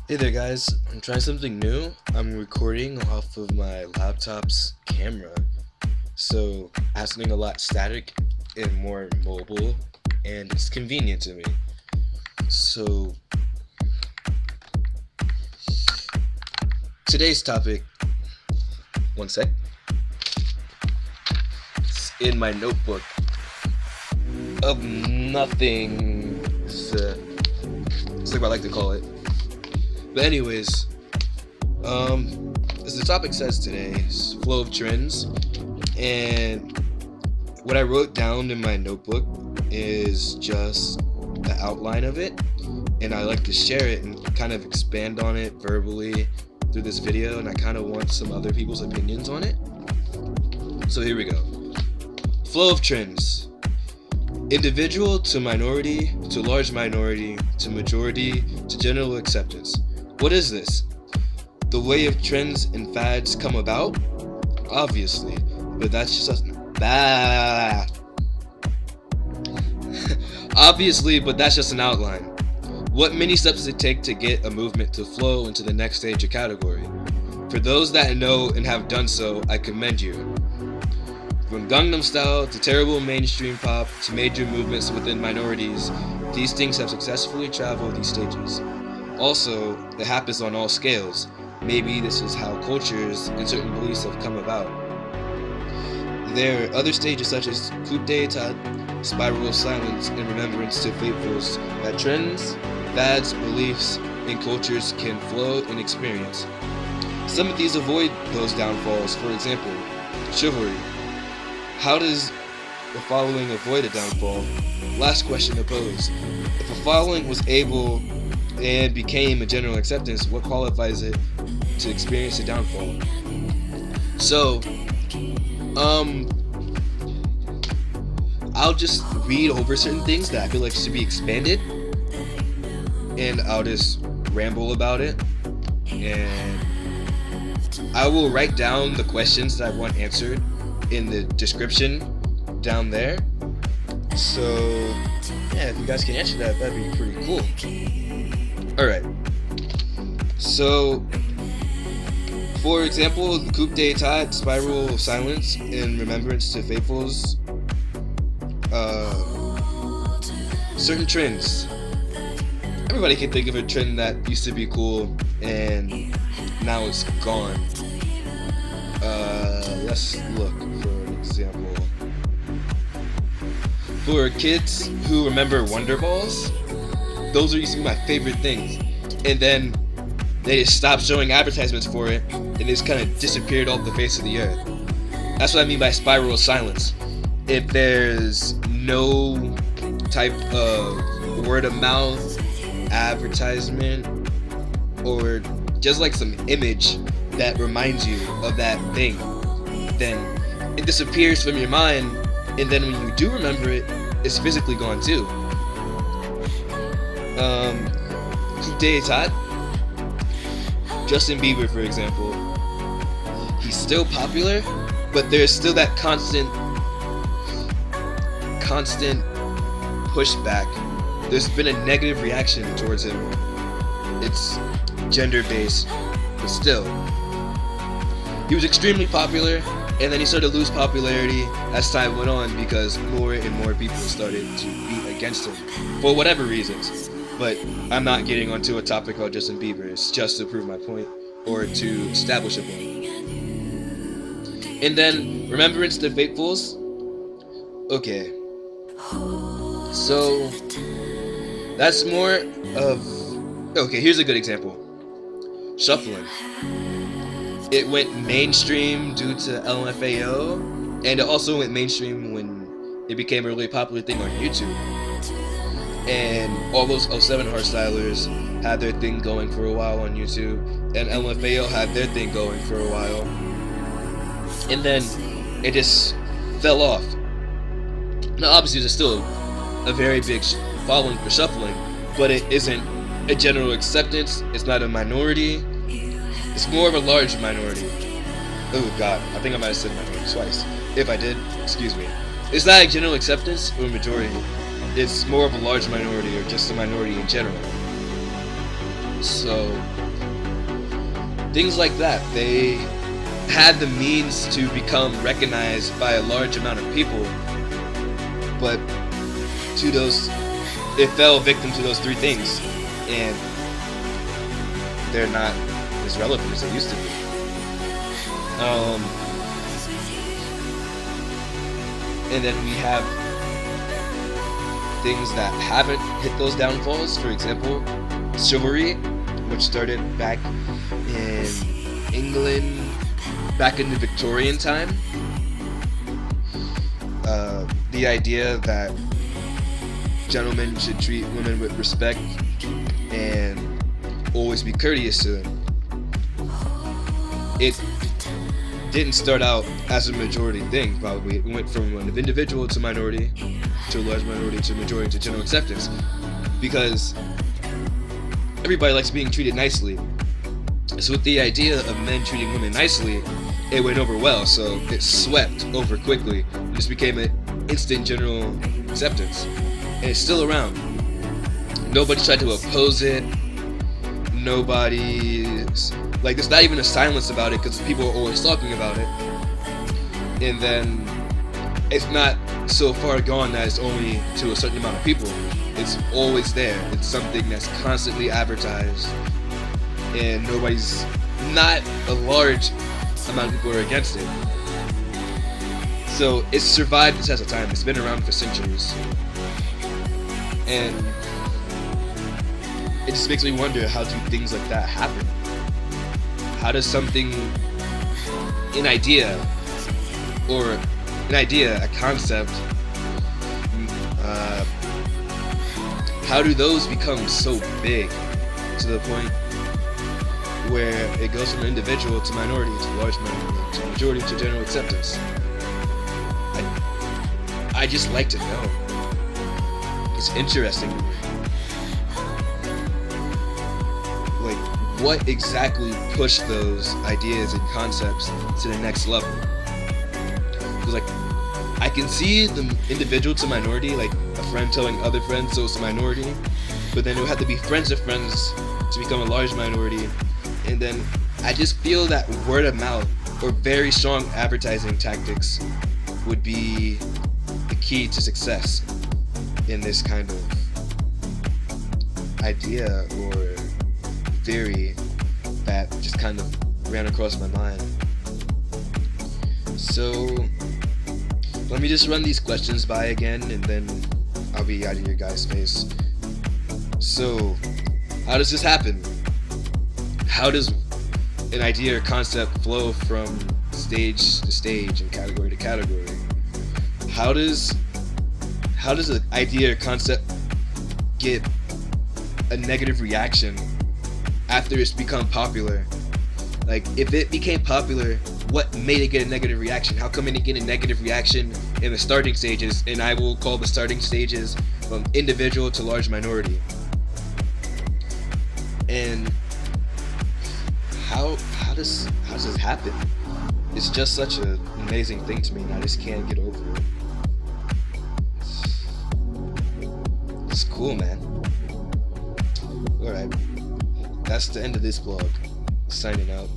Hey there guys, I'm trying something new. I'm recording off of my laptop's camera. So it has something a lot static and more mobile, and it's convenient to me. So today's topic, one sec, it's in my notebook of nothing. It's like what I like to call it. But anyways, as the topic says today, is flow of trends, and what I wrote down in my notebook is just the outline of it, and I like to share it and kind of expand on it verbally through this video, and I kind of want some other people's opinions on it. So here we go. Flow of trends. Individual to minority to large minority to majority to general acceptance. What is this? The way of trends and fads come about? Obviously, but that's just obviously, but that's just an outline. What many steps does it take to get a movement to flow into the next stage or category? For those that know and have done so, I commend you. From Gangnam Style to terrible mainstream pop to major movements within minorities, these things have successfully traveled these stages. Also, it happens on all scales. Maybe this is how cultures and certain beliefs have come about. There are other stages such as coup d'etat, spiral of silence, and remembrance to faithfuls that trends, fads, beliefs, and cultures can flow and experience. Some of these avoid those downfalls. For example, chivalry. How does the following avoid a downfall? Last question to pose. If a following was able and became a general acceptance, what qualifies it to experience a downfall? So, I'll just read over certain things that I feel like should be expanded, and I'll just ramble about it, and I will write down the questions that I want answered in the description down there. So yeah, if you guys can answer that, that'd be pretty cool. Alright, so for example, the coup d'etat, spiral of silence, in remembrance to faithfuls, certain trends. Everybody can think of a trend that used to be cool and now it's gone. Let's look for an example. For kids who remember Wonder Balls, those used to be my favorite things, and then they just stopped showing advertisements for it, and it just kind of disappeared off the face of the earth. That's what I mean by spiral of silence. If there's no type of word of mouth, advertisement, or just like some image that reminds you of that thing, then it disappears from your mind, and then when you do remember it, it's physically gone too. Coup d'etat. Justin Bieber, for example, he's still popular, but there's still that constant pushback. There's been a negative reaction towards him. It's gender-based, but still. He was extremely popular, and then he started to lose popularity as time went on because more and more people started to be against him for whatever reasons. But I'm not getting onto a topic about Justin Bieber. It's just to prove my point or to establish a point. And then remembrance to faithfuls. Okay, so that's more of, okay, here's a good example. Shuffling. It went mainstream due to LMFAO, and it also went mainstream when it became a really popular thing on YouTube. And all those 07 hardstylers had their thing going for a while on YouTube, and LMFAO had their thing going for a while. And then it just fell off. Now obviously there's still a very big following for shuffling, but it isn't a general acceptance. It's not a minority. It's more of a large minority. Oh god, I think I might have said minority twice. If I did, excuse me. It's not a general acceptance or majority. It's more of a large minority or just a minority in general. So things like that, they had the means to become recognized by a large amount of people, but it fell victim to those three things, and they're not as relevant as they used to be. And then we have things that haven't hit those downfalls. For example, chivalry, which started back in England, back in the Victorian time. The idea that gentlemen should treat women with respect and always be courteous to them. It didn't start out as a majority thing, probably. It went from an individual to minority, to a large minority, to majority, to general acceptance. Because everybody likes being treated nicely. So with the idea of men treating women nicely, it went over well, so it swept over quickly. It just became an instant general acceptance. And it's still around. Nobody tried to oppose it. Nobody's like, there's not even a silence about it because people are always talking about it. And then it's not so far gone that it's only to a certain amount of people. It's always there. It's something that's constantly advertised, and not a large amount of people are against it. So it's survived the test of time. It's been around for centuries. And it just makes me wonder, how do things like that happen? How does something, an idea, a concept, how do those become so big to the point where it goes from individual to minority to large minority to majority to general acceptance? I just like to know. It's interesting. Like, what exactly pushed those ideas and concepts to the next level? Because, like, I can see the individual to minority, like a friend telling other friends, so it's a minority, but then it would have to be friends of friends to become a large minority. And then I just feel that word of mouth or very strong advertising tactics would be the key to success in this kind of idea or theory that just kind of ran across my mind. So let me just run these questions by again, and then I'll be out of your guys' face. So, how does this happen? How does an idea or concept flow from stage to stage and category to category? How does an idea or concept get a negative reaction after it's become popular? Like, if it became popular, what made it get a negative reaction? How come it didn't get a negative reaction in the starting stages? And I will call the starting stages from individual to large minority. And how does this happen? It's just such an amazing thing to me, and I just can't get over it. It's cool, man. Alright, that's the end of this vlog. Signing out.